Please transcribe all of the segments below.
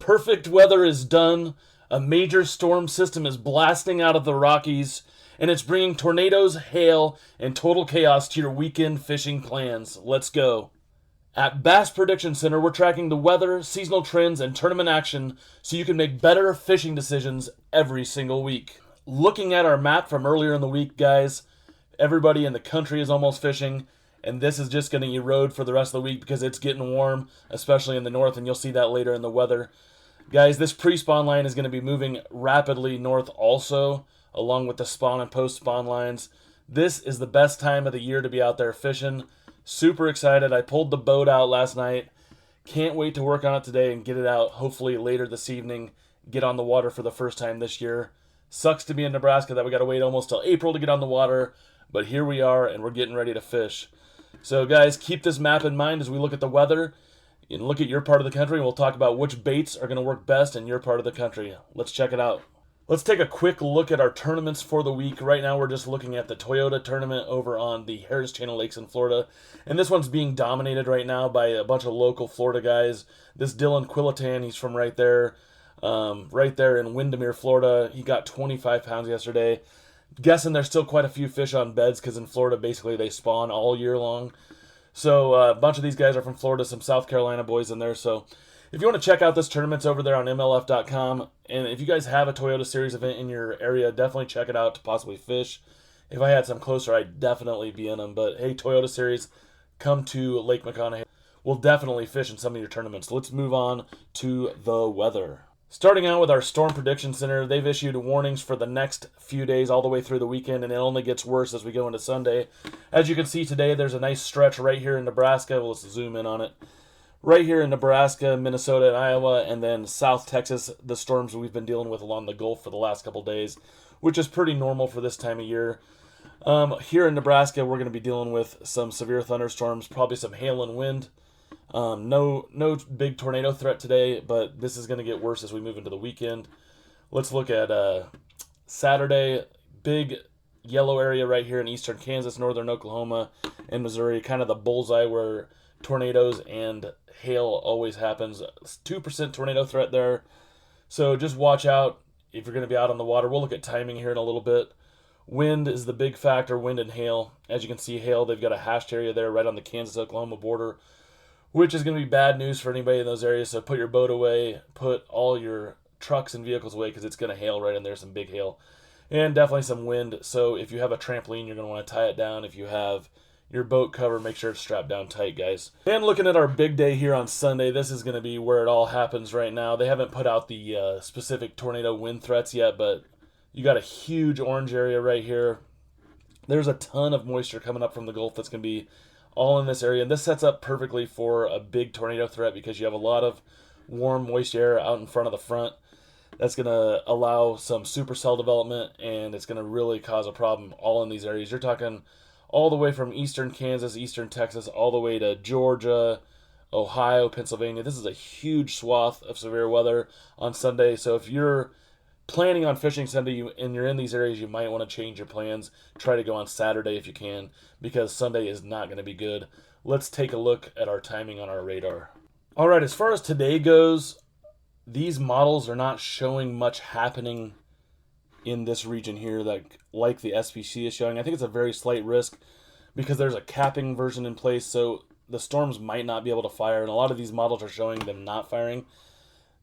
Perfect weather is done. A major storm system is blasting out of the Rockies, and it's bringing tornadoes, hail, and total chaos to your weekend fishing plans. Let's go. At Bass Prediction Center, we're tracking the weather, seasonal trends, and tournament action so you can make better fishing decisions every single week. Looking at our map from earlier in the week, guys, everybody in the country is almost fishing, and this is just going to erode for the rest of the week because it's getting warm, especially in the north, and you'll see that later in the weather. Guys, this pre-spawn line is going to be moving rapidly north also, along with the spawn and post-spawn lines. This is the best time of the year to be out there fishing. Super excited. I pulled the boat out last night. Can't wait to work on it today and get it out hopefully later this evening. Get on the water for the first time this year. Sucks to be in Nebraska that we got to wait almost till April to get on the water, but here we are and we're getting ready to fish. So guys, keep this map in mind as we look at the weather and look at your part of the country, and we'll talk about which baits are going to work best in your part of the country. Let's check it out. Let's take a quick look at our tournaments for the week. Right now we're just looking at the Toyota tournament over on the Harris Channel Lakes in Florida. And this one's being dominated right now by a bunch of local Florida guys. This Dylan Quillitan, he's from right there in Windermere, Florida. He got 25 pounds yesterday. Guessing there's still quite a few fish on beds because in Florida basically they spawn all year long. So a bunch of these guys are from Florida, some South Carolina boys in there. So if you want to check out this tournament, it's over there on MLF.com. And if you guys have a Toyota Series event in your area, definitely check it out to possibly fish. If I had some closer, I'd definitely be in them. But hey, Toyota Series, come to Lake McConaughey. We'll definitely fish in some of your tournaments. Let's move on to the weather. Starting out with our Storm Prediction Center, they've issued warnings for the next few days all the way through the weekend, and it only gets worse as we go into Sunday. As you can see today, there's a nice stretch right here in Nebraska. Well, let's zoom in on it. Right here in Nebraska, Minnesota, and Iowa, and then South Texas, the storms we've been dealing with along the Gulf for the last couple days, which is pretty normal for this time of year. Here in Nebraska, we're going to be dealing with some severe thunderstorms, probably some hail and wind. No big tornado threat today, but this is going to get worse as we move into the weekend. Let's look at Saturday. Big yellow area right here in eastern Kansas, northern Oklahoma, and Missouri. Kind of the bullseye where tornadoes and hail always happens. 2% tornado threat there. So just watch out if you're going to be out on the water. We'll look at timing here in a little bit. Wind is the big factor, wind and hail. As you can see, hail, they've got a hashed area there right on the Kansas-Oklahoma border, which is going to be bad news for anybody in those areas. So put your boat away, put all your trucks and vehicles away because it's going to hail right in there, some big hail. And definitely some wind. So if you have a trampoline, you're going to want to tie it down. If you have your boat cover, make sure it's strapped down tight, guys. And looking at our big day here on Sunday, this is going to be where it all happens right now. They haven't put out the specific tornado wind threats yet, but you got a huge orange area right here. There's a ton of moisture coming up from the Gulf that's going to be all in this area, and this sets up perfectly for a big tornado threat because you have a lot of warm, moist air out in front of the front. That's going to allow some supercell development, and it's going to really cause a problem all in these areas. You're talking all the way from eastern Kansas, eastern Texas, all the way to Georgia, Ohio, Pennsylvania. This is a huge swath of severe weather on Sunday, so if you're planning on fishing Sunday and you're in these areas, you might want to change your plans. Try to go on Saturday if you can, because Sunday is not going to be good. Let's take a look at our timing on our radar. All right, as far as today goes, these models are not showing much happening in this region here like the SPC is showing. I think it's a very slight risk because there's a capping version in place, so the storms might not be able to fire, and a lot of these models are showing them not firing.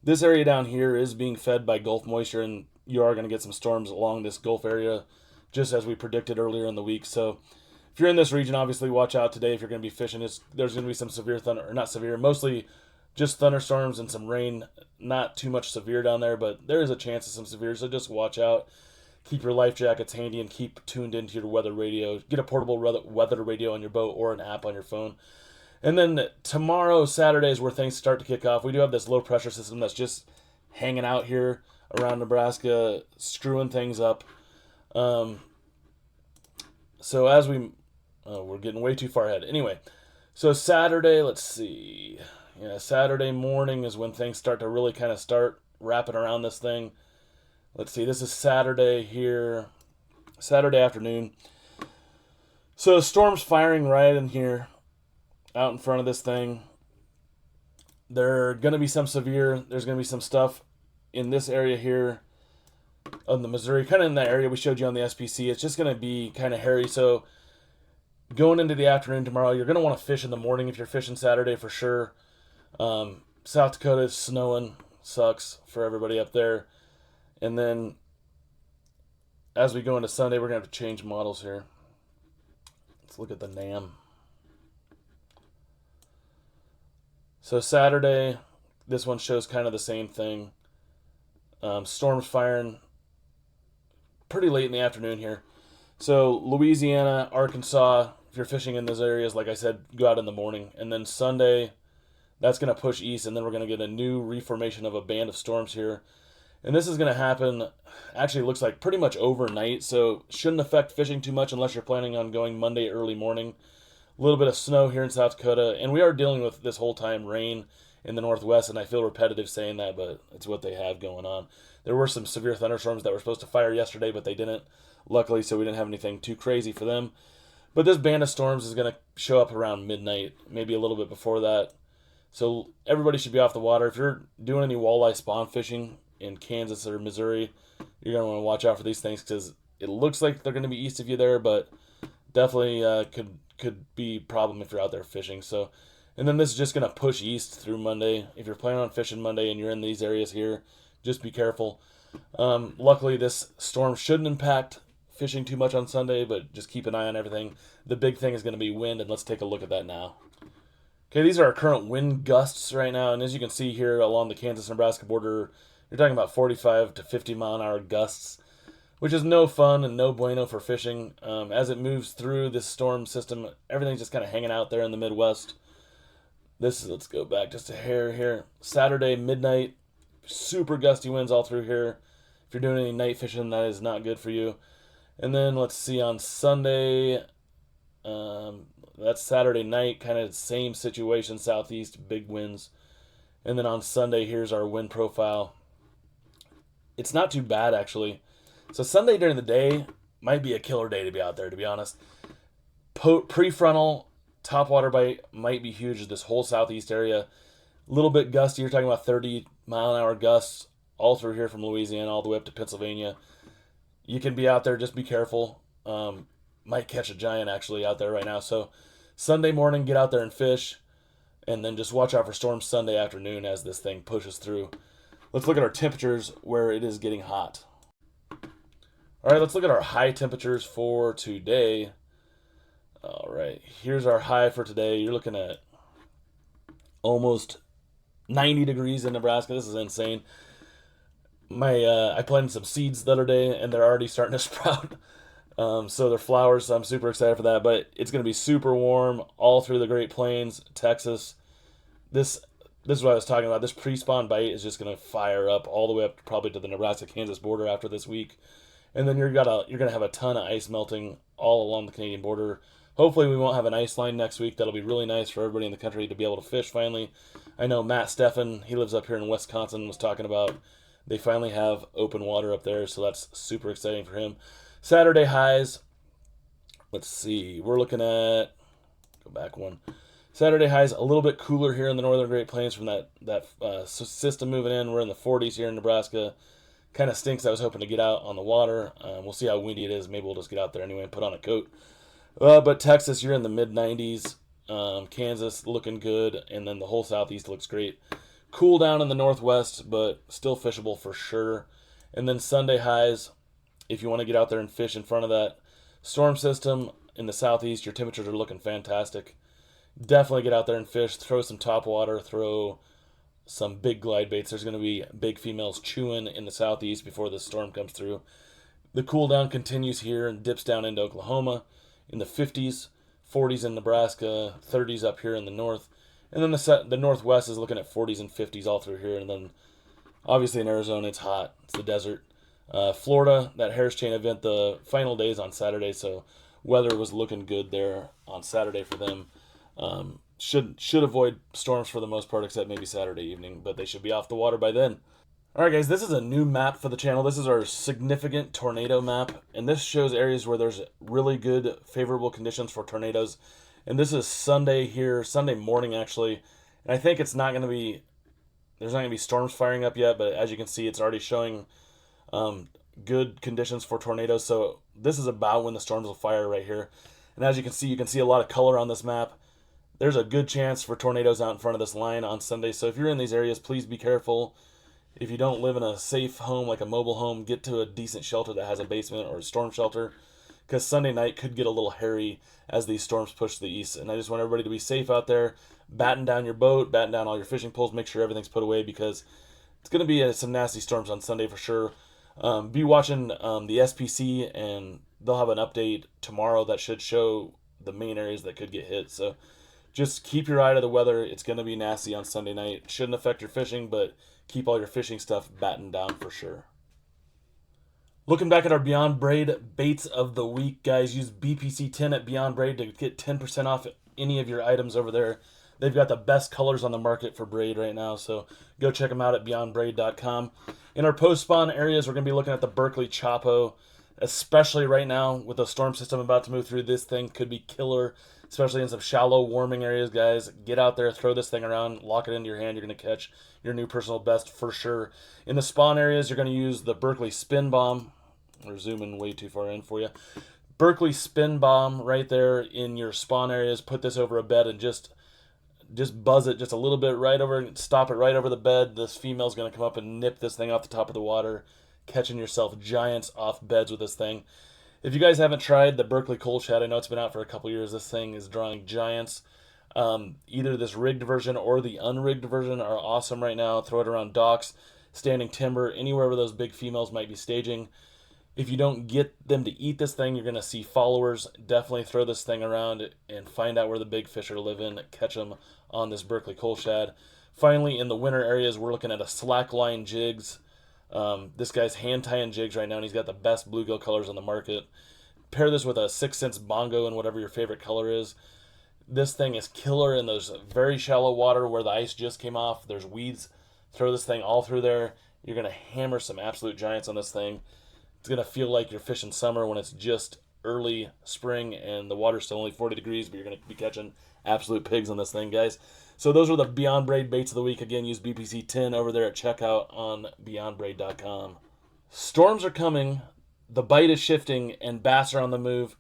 This area down here is being fed by Gulf moisture, and you are going to get some storms along this Gulf area, just as we predicted earlier in the week. So if you're in this region, obviously watch out today if you're going to be fishing. There's going to be some severe thunder, or not severe, mostly just thunderstorms and some rain. Not too much severe down there, but there is a chance of some severe, so just watch out. Keep your life jackets handy and keep tuned into your weather radio. Get a portable weather radio on your boat or an app on your phone. And then tomorrow, Saturday, is where things start to kick off. We do have this low pressure system that's just hanging out here around Nebraska, screwing things up. So as we're getting way too far ahead. Anyway, so Saturday, let's see. Yeah, Saturday morning is when things start to really kind of start wrapping around this thing. Let's see, this is Saturday here, Saturday afternoon. So storm's firing right in here, out in front of this thing. There are going to be some severe. There's going to be some stuff in this area here on the Missouri, kind of in that area we showed you on the SPC. It's just going to be kind of hairy. So going into the afternoon tomorrow, you're going to want to fish in the morning if you're fishing Saturday for sure. South Dakota is snowing. Sucks for everybody up there. And then as we go into Sunday, we're going to have to change models here. Let's look at the NAM. So Saturday, this one shows kind of the same thing. Storms firing pretty late in the afternoon here. So Louisiana, Arkansas, if you're fishing in those areas, like I said, go out in the morning. And then Sunday, that's going to push east, and then we're going to get a new reformation of a band of storms here. And this is going to happen, actually it looks like pretty much overnight, so shouldn't affect fishing too much unless you're planning on going Monday early morning. A little bit of snow here in South Dakota, and we are dealing with this whole time rain in the northwest, and I feel repetitive saying that, but it's what they have going on. There were some severe thunderstorms that were supposed to fire yesterday, but they didn't, luckily, so we didn't have anything too crazy for them. But this band of storms is going to show up around midnight, maybe a little bit before that. So everybody should be off the water. If you're doing any walleye spawn fishing in Kansas or Missouri, you're going to want to watch out for these things because it looks like they're going to be east of you there, but definitely could be a problem if you're out there fishing. So, and then this is just going to push east through Monday. If you're planning on fishing Monday and you're in these areas here, just be careful. Luckily, this storm shouldn't impact fishing too much on Sunday, but just keep an eye on everything. The big thing is going to be wind, and let's take a look at that now. Okay, these are our current wind gusts right now, and as you can see here along the Kansas-Nebraska border, you're talking about 45 to 50 mile an hour gusts, which is no fun and no bueno for fishing. As it moves through this storm system, everything's just kind of hanging out there in the Midwest. Let's go back just a hair here. Saturday, midnight, super gusty winds all through here. If you're doing any night fishing, that is not good for you. And then let's see on Sunday, that's Saturday night, kind of same situation, southeast, big winds. And then on Sunday, here's our wind profile. It's not too bad, actually. So Sunday during the day might be a killer day to be out there, to be honest. Prefrontal top water bite might be huge. This whole southeast area, a little bit gusty. You're talking about 30 mile an hour gusts all through here from Louisiana all the way up to Pennsylvania. You can be out there, just be careful. Might catch a giant actually out there right now. So Sunday morning, get out there and fish, and then just watch out for storms Sunday afternoon as this thing pushes through. Let's look at our temperatures where it is getting hot. All right, let's look at our high temperatures for today. All right, here's our high for today. You're looking at almost 90 degrees in Nebraska. This is insane. I planted some seeds the other day, and they're already starting to sprout. So they're flowers, so I'm super excited for that. But it's going to be super warm all through the Great Plains, Texas. This is what I was talking about. This pre-spawn bite is just going to fire up all the way up probably to the Nebraska-Kansas border after this week. And then you're going to have a ton of ice melting all along the Canadian border. Hopefully we won't have an ice line next week. That'll be really nice for everybody in the country to be able to fish finally. I know Matt Steffen, he lives up here in Wisconsin, was talking about they finally have open water up there, so that's super exciting for him. Saturday highs, let's see, we're looking at, go back one. Saturday highs a little bit cooler here in the northern Great Plains from that system moving in. We're in the 40s here in Nebraska. Kind of stinks. I was hoping to get out on the water. We'll see how windy it is. Maybe we'll just get out there anyway and put on a coat. But Texas, you're in the mid-90s. Kansas looking good, and then the whole southeast looks great. Cool down in the northwest, but still fishable for sure. And then Sunday highs, if you want to get out there and fish in front of that storm system in the southeast, your temperatures are looking fantastic. Definitely get out there and fish. Throw some top water. Throw some big glide baits. There's going to be big females chewing in the southeast before the storm comes through. The cool down continues here and dips down into Oklahoma in the 50s, 40s in Nebraska, 30s up here in the north. And then the northwest is looking at 40s and 50s all through here. And then obviously in Arizona, it's hot. It's the desert. Florida, that Harris Chain event, the final day is on Saturday, so weather was looking good there on Saturday for them. Should avoid storms for the most part, except maybe Saturday evening, but they should be off the water by then. All right, guys, this is a new map for the channel. This is our significant tornado map, and this shows areas where there's really good, favorable conditions for tornadoes. And this is Sunday here, Sunday morning actually, And I think it's not going to be, there's not going to be storms firing up yet, but as you can see, it's already showing good conditions for tornadoes. So this is about when the storms will fire right here. And as you can see a lot of color on this map. There's a good chance for tornadoes out in front of this line on Sunday. So if you're in these areas, please be careful. If you don't live in a safe home, like a mobile home, get to a decent shelter that has a basement or a storm shelter, because Sunday night could get a little hairy as these storms push to the east. And I just want everybody to be safe out there. Batten down your boat, batten down all your fishing poles, make sure everything's put away, because it's going to be some nasty storms on Sunday for sure. Be watching the SPC, and they'll have an update tomorrow that should show the main areas that could get hit. So just keep your eye to the weather. It's going to be nasty on Sunday night. Shouldn't affect your fishing, but keep all your fishing stuff battened down for sure. Looking back at our Beyond Braid baits of the week, guys, use BPC 10 at Beyond Braid to get 10% off any of your items over there. They've got the best colors on the market for braid right now, so go check them out at beyondbraid.com. In our post-spawn areas, we're going to be looking at the Berkley Choppo, especially right now with the storm system about to move through. This thing could be killer, especially in some shallow warming areas, guys. Get out there, throw this thing around, lock it into your hand. You're going to catch your new personal best for sure. In the spawn areas, you're going to use the Berkley Spin Bomb. We're zooming way too far in for you. Berkley Spin Bomb right there in your spawn areas. Put this over a bed and just buzz it just a little bit right over, stop it right over the bed. This female's going to come up and nip this thing off the top of the water, catching yourself giants off beds with this thing. If you guys haven't tried the Berkley Cull Shad, I know it's been out for a couple years. This thing is drawing giants. Either this rigged version or the unrigged version are awesome right now. Throw it around docks, standing timber, anywhere where those big females might be staging. If you don't get them to eat this thing, you're going to see followers. Definitely throw this thing around and find out where the big fish are living. Catch them on this Berkley Cull Shad. Finally, in the winter areas, we're looking at a slackline jigs. This guy's hand tying jigs right now, and he's got the best bluegill colors on the market. Pair this with a 6 cents bongo and whatever your favorite color is. This thing is killer in those very shallow water where the ice just came off. There's weeds. Throw this thing all through there. You're going to hammer some absolute giants on this thing. It's going to feel like you're fishing summer when it's just early spring and the water's still only 40 degrees, but you're going to be catching absolute pigs on this thing, guys. So those are the Beyond Braid baits of the week. Again, use BPC 10 over there at checkout on beyondbraid.com. Storms are coming, the bite is shifting, and bass are on the move.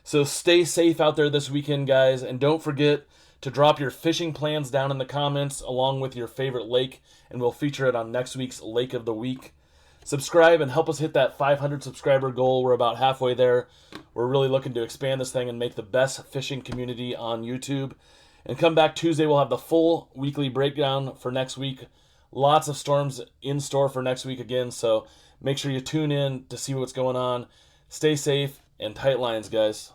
So stay safe out there this weekend, guys, and don't forget to drop your fishing plans down in the comments along with your favorite lake, and we'll feature it on next week's Lake of the Week. Subscribe and help us hit that 500 subscriber goal. We're about halfway there. We're really looking to expand this thing and make the best fishing community on YouTube. And come back Tuesday, we'll have the full weekly breakdown for next week. Lots of storms in store for next week again, so make sure you tune in to see what's going on. Stay safe and tight lines, guys.